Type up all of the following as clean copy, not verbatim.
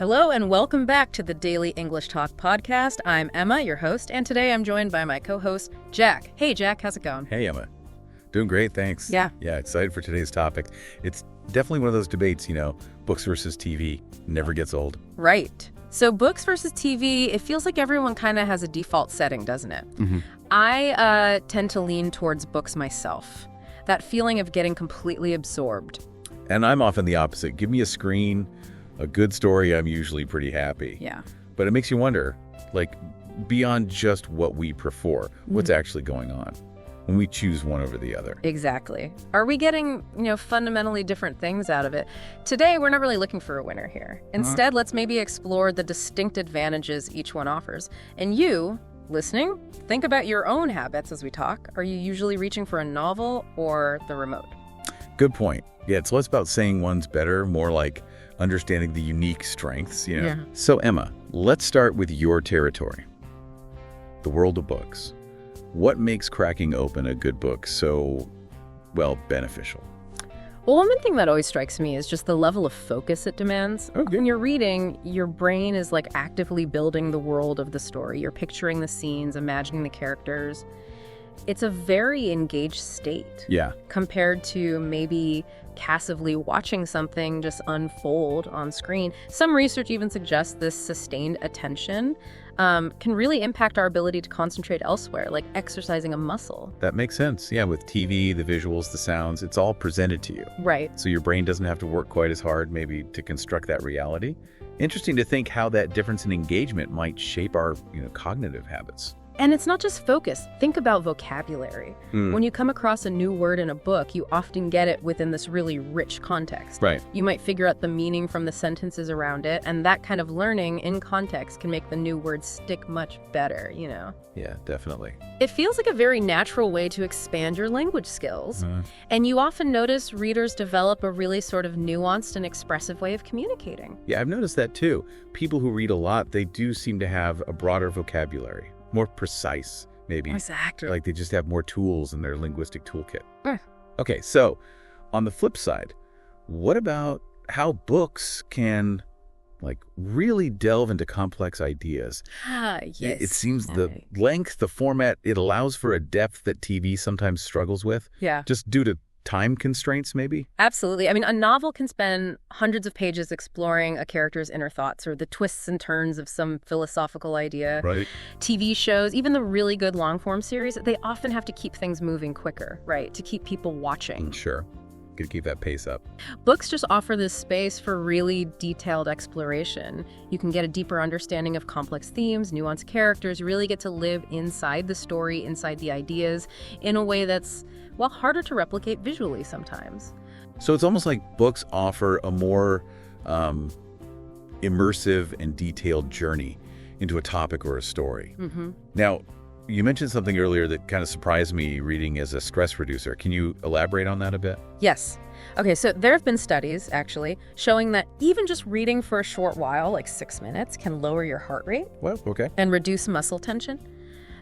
Hello and welcome back to the Daily English Talk podcast. I'm Emma, your host, and today I'm joined by my co-host, Jack. Hey, Jack, how's it going? Hey, Emma. Doing great, thanks. Yeah, excited for today's topic. It's definitely one of those debates, books versus TV. Never gets old. right. So books versus TV, it feels like everyone kind of has a default setting, doesn't it? Mm-hmm. I tend to lean towards books myself. That feeling of getting completely absorbed. And I'm often the opposite. Give me a screen, a good story, I'm usually pretty happy. Yeah. But it makes you wonder, beyond just what we prefer, what's actually going on when we choose one over the other. Exactly. Are we getting, fundamentally different things out of it? Today, we're not really looking for a winner here. Instead, let's maybe explore the distinct advantages each one offers. And you, listening, think about your own habits as we talk. Are you usually reaching for a novel or the remote? Good point. Yeah, it's less about saying one's better, more like understanding the unique strengths, Yeah. So, Emma, let's start with your territory, the world of books. What makes cracking open a good book so, beneficial? Well, one thing that always strikes me is just the level of focus it demands. Okay. When you're reading, your brain is actively building the world of the story. You're picturing the scenes, imagining the characters. It's a very engaged state. Yeah. Compared to maybe passively watching something just unfold on screen. Some research even suggests this sustained attention can really impact our ability to concentrate elsewhere, like exercising a muscle. That makes sense. Yeah, with TV, the visuals, the sounds, it's all presented to you. Right. So your brain doesn't have to work quite as hard maybe to construct that reality. Interesting to think how that difference in engagement might shape our, cognitive habits. And it's not just focus. Think about vocabulary. When you come across a new word in a book, you often get it within this really rich context. Right. You might figure out the meaning from the sentences around it, and that kind of learning in context can make the new word stick much better, Yeah, definitely. It feels like a very natural way to expand your language skills. And you often notice readers develop a really sort of nuanced and expressive way of communicating. Yeah, I've noticed that too. People who read a lot, they do seem to have a broader vocabulary, more precise, maybe. Exactly. Like they just have more tools in their linguistic toolkit. Eh. Okay, so on the flip side, what about how books can really delve into complex ideas? Yes. It seems the length, the format, it allows for a depth that TV sometimes struggles with. Yeah. Just due to time constraints, maybe? Absolutely. I mean, a novel can spend hundreds of pages exploring a character's inner thoughts or the twists and turns of some philosophical idea. Right. TV shows, even the really good long-form series, they often have to keep things moving quicker, right, to keep people watching. Sure. Could keep that pace up. Books just offer this space for really detailed exploration. You can get a deeper understanding of complex themes, nuanced characters, really get to live inside the story, inside the ideas, in a way that's, harder to replicate visually sometimes. So it's almost like books offer a more immersive and detailed journey into a topic or a story. Now, you mentioned something earlier that kind of surprised me, reading as a stress reducer. Can you elaborate on that a bit? Yes. Okay, so there have been studies, actually, showing that even just reading for a short while, like 6 minutes, can lower your heart rate Well, okay. and reduce muscle tension.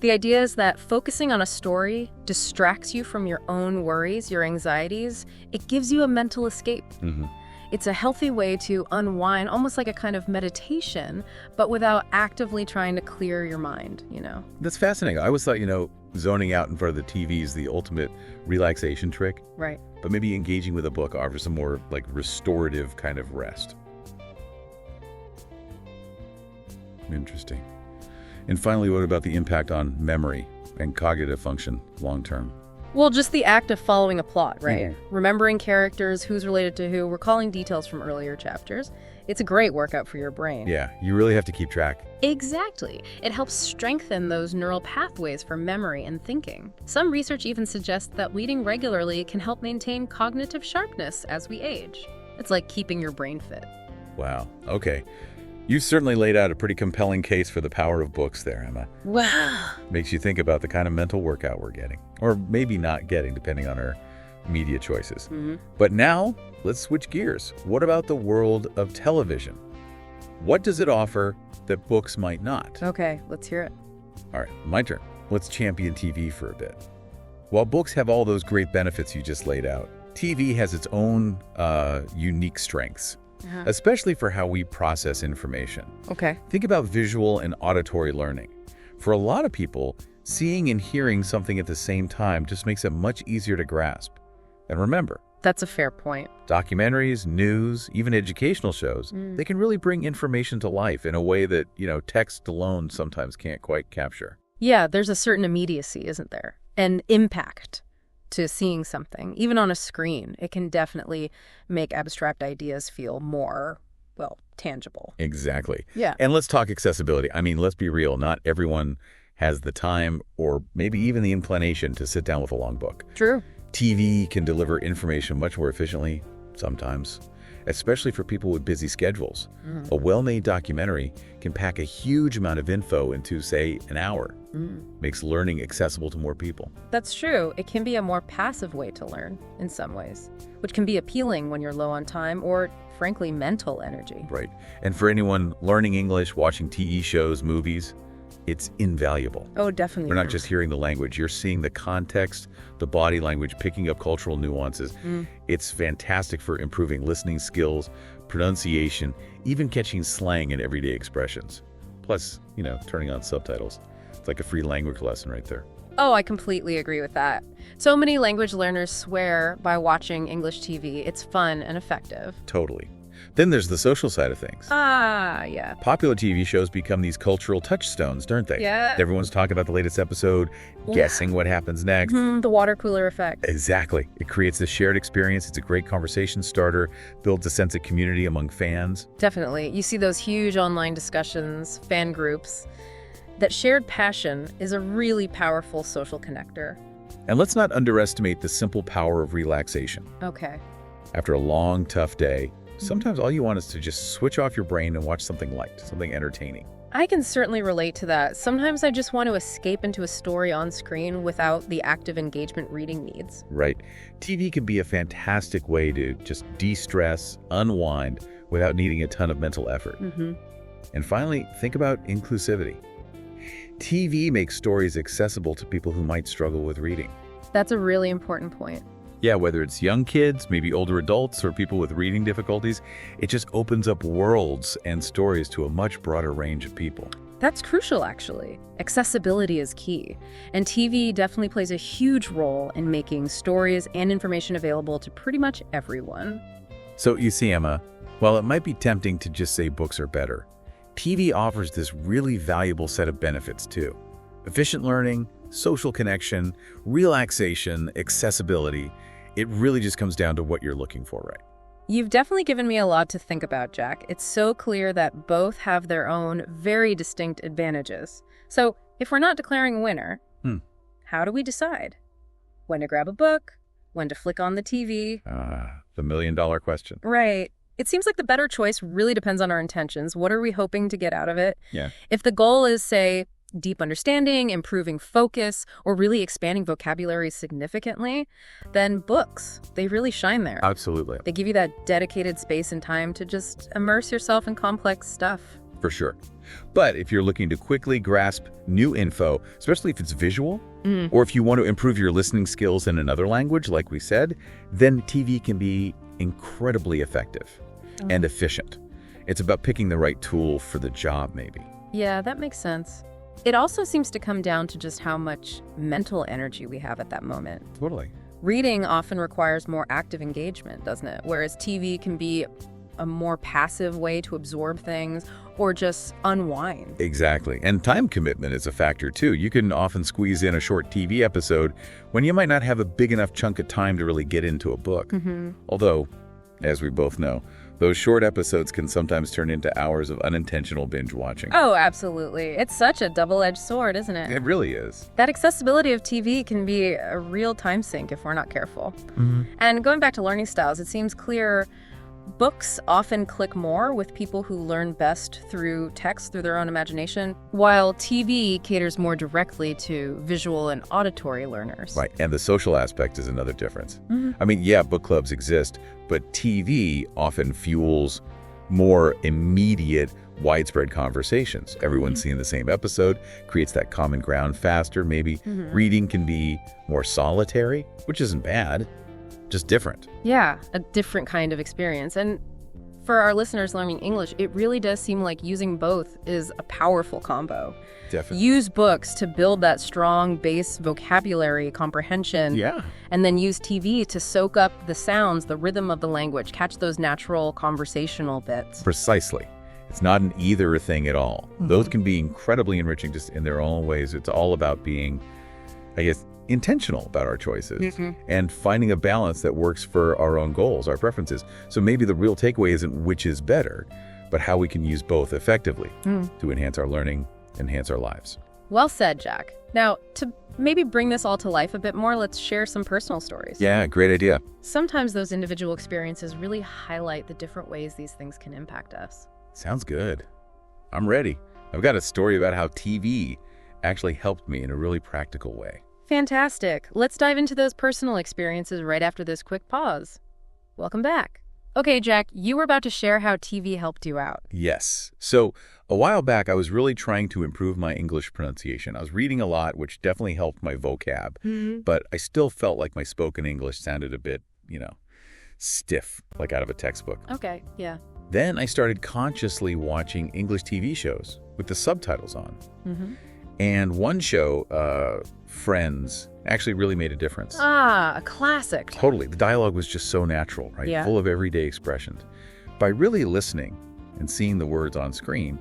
The idea is that focusing on a story distracts you from your own worries, your anxieties. It gives you a mental escape. It's a healthy way to unwind, almost like a kind of meditation, but without actively trying to clear your mind, That's fascinating. I always thought, zoning out in front of the TV is the ultimate relaxation trick. Right. But maybe engaging with a book offers a more restorative kind of rest. Interesting. And finally, what about the impact on memory and cognitive function long term? Well, just the act of following a plot, right? Remembering characters, who's related to who, recalling details from earlier chapters. It's a great workout for your brain. Yeah, you really have to keep track. Exactly. It helps strengthen those neural pathways for memory and thinking. Some research even suggests that reading regularly can help maintain cognitive sharpness as we age. It's like keeping your brain fit. Wow. Okay. You certainly laid out a pretty compelling case for the power of books there, Emma. Wow. Makes you think about the kind of mental workout we're getting, or maybe not getting, depending on our media choices. But now, let's switch gears. What about the world of television? What does it offer that books might not? Okay, let's hear it. All right, my turn. Let's champion TV for a bit. While books have all those great benefits you just laid out, TV has its own unique strengths. especially for how we process information. Okay. Think about visual and auditory learning. For a lot of people, seeing and hearing something at the same time just makes it much easier to grasp. And remember, That's a fair point. documentaries, news, even educational shows, they can really bring information to life in a way that, text alone sometimes can't quite capture. Yeah, there's a certain immediacy, isn't there? And impact to seeing something. Even on a screen, it can definitely make abstract ideas feel more, tangible. Exactly. Yeah. And let's talk accessibility. I mean, let's be real. Not everyone has the time or maybe even the inclination to sit down with a long book. True. TV can deliver information much more efficiently, sometimes, especially for people with busy schedules. A well-made documentary can pack a huge amount of info into, say, an hour. Makes learning accessible to more people. That's true. It can be a more passive way to learn in some ways, which can be appealing when you're low on time or, frankly, mental energy. Right. And for anyone learning English, watching TV shows, movies, it's invaluable. Oh, definitely. We're not just hearing the language. You're seeing the context, the body language, picking up cultural nuances. It's fantastic for improving listening skills, pronunciation, even catching slang and everyday expressions. Plus, turning on subtitles. It's like a free language lesson right there. Oh, I completely agree with that. So many language learners swear by watching English TV. It's fun and effective. Totally. Then there's the social side of things. Yeah. Popular TV shows become these cultural touchstones, don't they? Yeah. Everyone's talking about the latest episode, guessing what happens next. The water cooler effect. Exactly. It creates this shared experience. It's a great conversation starter, builds a sense of community among fans. Definitely. You see those huge online discussions, fan groups. That shared passion is a really powerful social connector. And let's not underestimate the simple power of relaxation. Okay. After a long, tough day, sometimes all you want is to just switch off your brain and watch something light, something entertaining. I can certainly relate to that. Sometimes I just want to escape into a story on screen without the active engagement reading needs. Right. TV can be a fantastic way to just de-stress, unwind, without needing a ton of mental effort. And finally, think about inclusivity. TV makes stories accessible to people who might struggle with reading. That's a really important point. Yeah, whether it's young kids, maybe older adults, or people with reading difficulties, it just opens up worlds and stories to a much broader range of people. That's crucial, actually. Accessibility is key, and TV definitely plays a huge role in making stories and information available to pretty much everyone. So you see, Emma, while it might be tempting to just say books are better, TV offers this really valuable set of benefits too. Efficient learning, social connection, relaxation, accessibility. It really just comes down to what you're looking for, right? You've definitely given me a lot to think about, Jack. It's so clear that both have their own very distinct advantages. So if we're not declaring a winner, how do we decide? When to grab a book? When to flick on the TV? The million-dollar question. Right. It seems like the better choice really depends on our intentions. What are we hoping to get out of it? Yeah. If the goal is, say, deep understanding, improving focus, or really expanding vocabulary significantly, then books, they really shine there. Absolutely. They give you that dedicated space and time to just immerse yourself in complex stuff. For sure. But if you're looking to quickly grasp new info, especially if it's visual, or if you want to improve your listening skills in another language, like we said, then TV can be incredibly effective and efficient. It's about picking the right tool for the job, maybe. Yeah, that makes sense. It also seems to come down to just how much mental energy we have at that moment. Totally. Reading often requires more active engagement, doesn't it? Whereas TV can be a more passive way to absorb things or just unwind. Exactly. And time commitment is a factor too. You can often squeeze in a short TV episode when you might not have a big enough chunk of time to really get into a book. Although, as we both know, those short episodes can sometimes turn into hours of unintentional binge watching. Oh, absolutely. It's such a double-edged sword, isn't it? It really is. That accessibility of TV can be a real time sink if we're not careful. And going back to learning styles, it seems clear books often click more with people who learn best through text, through their own imagination, while TV caters more directly to visual and auditory learners. Right. And the social aspect is another difference. I mean, yeah, book clubs exist, but TV often fuels more immediate, widespread conversations. Everyone's seeing the same episode, creates that common ground faster, maybe. Reading can be more solitary, which isn't bad, just different. Yeah, a different kind of experience. And for our listeners learning English, it really does seem like using both is a powerful combo. Definitely. Use books to build that strong base vocabulary comprehension. Yeah. And then use TV to soak up the sounds, the rhythm of the language, catch those natural conversational bits. Precisely. It's not an either thing at all. Those can be incredibly enriching just in their own ways. It's all about being, I guess, intentional about our choices and finding a balance that works for our own goals, our preferences. So maybe the real takeaway isn't which is better, but how we can use both effectively to enhance our learning, enhance our lives. Well said, Jack. Now, to maybe bring this all to life a bit more, let's share some personal stories. Yeah, great idea. Sometimes those individual experiences really highlight the different ways these things can impact us. Sounds good. I'm ready. I've got a story about how TV actually helped me in a really practical way. Fantastic. Let's dive into those personal experiences right after this quick pause. Welcome back. Okay, Jack, you were about to share how TV helped you out. Yes. So a while back, I was really trying to improve my English pronunciation. I was reading a lot, which definitely helped my vocab, but I still felt like my spoken English sounded a bit, stiff, like out of a textbook. Okay, yeah. Then I started consciously watching English TV shows with the subtitles on. And one show, Friends, actually really made a difference. Ah, a classic. Totally. The dialogue was just so natural, right? Yeah. Full of everyday expressions. By really listening and seeing the words on screen,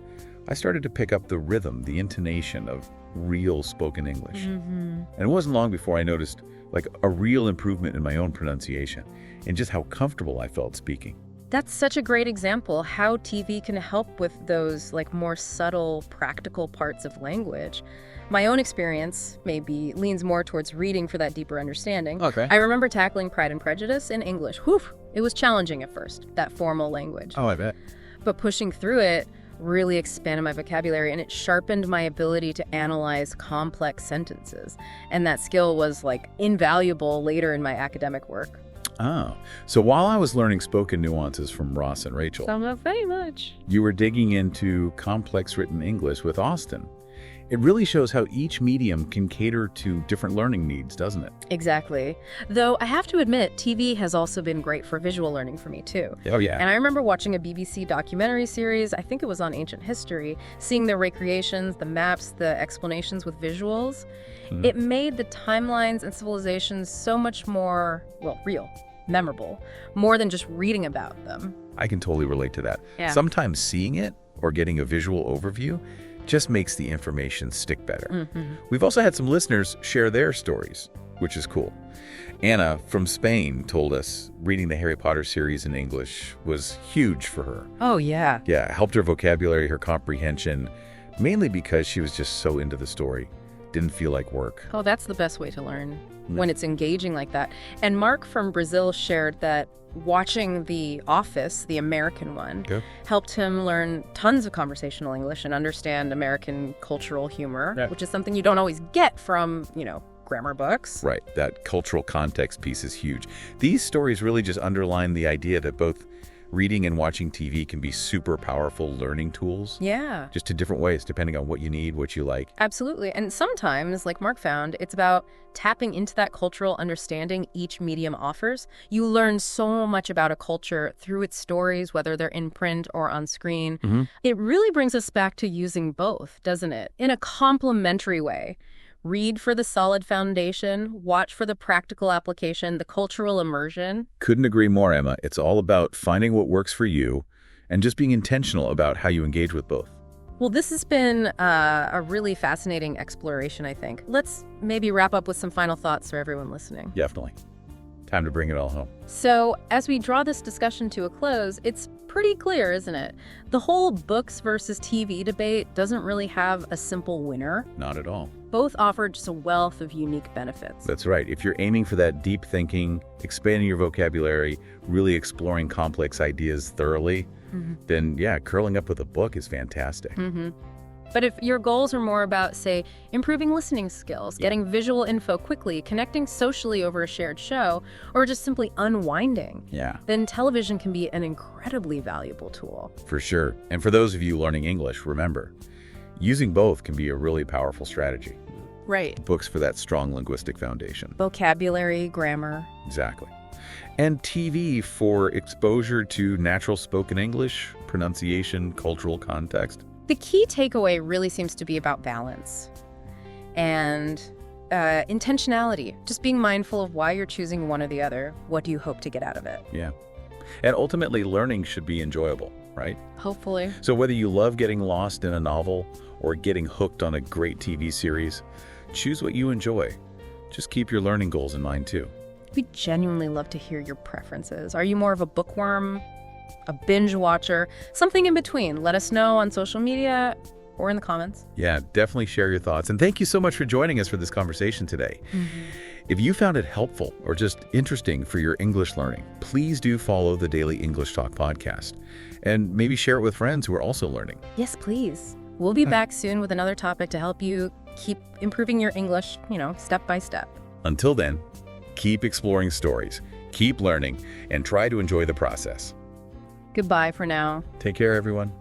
I started to pick up the rhythm, the intonation of real spoken English. And it wasn't long before I noticed like a real improvement in my own pronunciation and just how comfortable I felt speaking. That's such a great example how TV can help with those more subtle, practical parts of language. My own experience maybe leans more towards reading for that deeper understanding. Okay. I remember tackling Pride and Prejudice in English. Whew, it was challenging at first, that formal language. Oh, I bet. But pushing through it really expanded my vocabulary and it sharpened my ability to analyze complex sentences. And that skill was invaluable later in my academic work. Oh, so while I was learning spoken nuances from Ross and Rachel, Not very much. you were digging into complex written English with Austin. It really shows how each medium can cater to different learning needs, doesn't it? Exactly. Though I have to admit, TV has also been great for visual learning for me too. Oh, yeah. And I remember watching a BBC documentary series, I think it was on ancient history, seeing the recreations, the maps, the explanations with visuals. It made the timelines and civilizations so much more, real, memorable, more than just reading about them. I can totally relate to that. Yeah. Sometimes seeing it or getting a visual overview just makes the information stick better. We've also had some listeners share their stories, which is cool. Anna from Spain told us reading the Harry Potter series in English was huge for her. Oh, yeah. Yeah, it helped her vocabulary, her comprehension, mainly because she was just so into the story. Didn't feel like work. Oh, that's the best way to learn, when it's engaging like that. And Mark from Brazil shared that watching The Office, the American one, helped him learn tons of conversational English and understand American cultural humor, which is something you don't always get from, grammar books. Right, that cultural context piece is huge. These stories really just underline the idea that both reading and watching TV can be super powerful learning tools. Yeah. Just in different ways, depending on what you need, what you like. Absolutely. And sometimes, like Mark found, it's about tapping into that cultural understanding each medium offers. You learn so much about a culture through its stories, whether they're in print or on screen. It really brings us back to using both, doesn't it? In a complementary way. Read for the solid foundation, watch for the practical application, the cultural immersion. Couldn't agree more, Emma. It's all about finding what works for you and just being intentional about how you engage with both. Well, this has been a really fascinating exploration, I think. Let's maybe wrap up with some final thoughts for everyone listening. Definitely. Time to bring it all home. So, as we draw this discussion to a close, it's pretty clear, isn't it? The whole books versus TV debate doesn't really have a simple winner. Not at all. Both offer just a wealth of unique benefits. That's right. If you're aiming for that deep thinking, expanding your vocabulary, really exploring complex ideas thoroughly, then curling up with a book is fantastic. But if your goals are more about, say, improving listening skills, getting visual info quickly, connecting socially over a shared show, or just simply unwinding, then television can be an incredibly valuable tool. For sure. And for those of you learning English, remember, using both can be a really powerful strategy. Right. Books for that strong linguistic foundation. Vocabulary, grammar. Exactly. and TV for exposure to natural spoken English, pronunciation, cultural context. The key takeaway really seems to be about balance and intentionality, just being mindful of why you're choosing one or the other. What do you hope to get out of it? Yeah. And ultimately, learning should be enjoyable, right? Hopefully. So whether you love getting lost in a novel or getting hooked on a great TV series, choose what you enjoy. Just keep your learning goals in mind, too. We'd genuinely love to hear your preferences. Are you more of a bookworm, a binge watcher, something in between? Let us know on social media or in the comments. Yeah, definitely share your thoughts. And thank you so much for joining us for this conversation today. If you found it helpful or just interesting for your English learning, please do follow the Daily English Talk podcast and maybe share it with friends who are also learning. Yes, please. We'll be back soon with another topic to help you keep improving your English, step by step. Until then, keep exploring stories, keep learning, and try to enjoy the process. Goodbye for now. Take care, everyone.